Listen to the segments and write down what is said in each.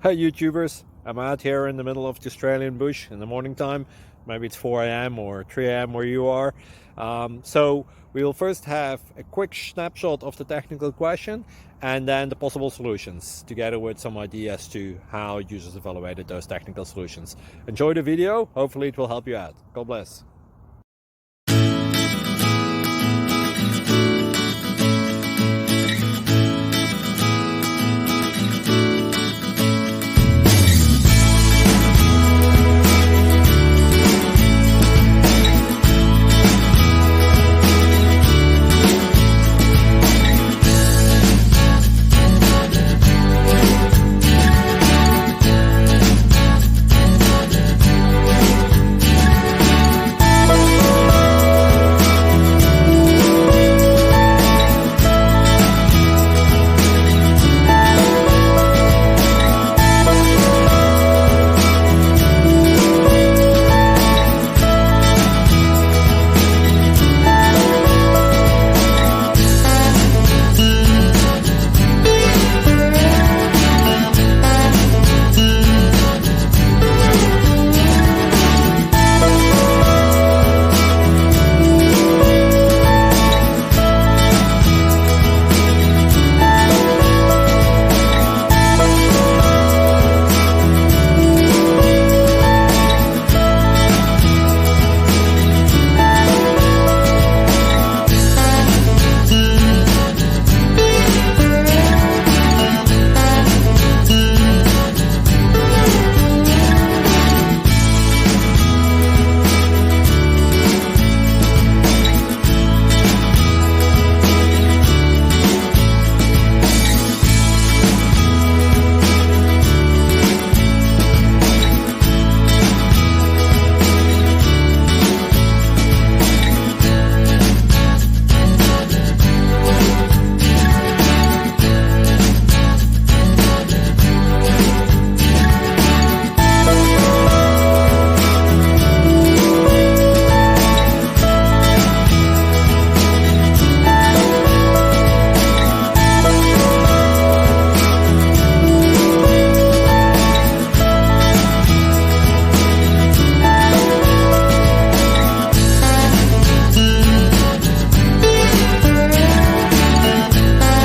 Hey YouTubers, I'm out here in the middle of the Australian bush in the morning time. Maybe it's 4 a.m. or 3 a.m. where you are. So we'll first have a quick snapshot of the technical question and then the possible solutions, together with some ideas to how users evaluated those technical solutions. Enjoy the video, hopefully it will help you out. God bless.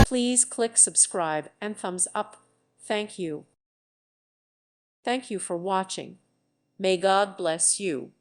Please click subscribe and thumbs up. Thank you. Thank you for watching. May God bless you.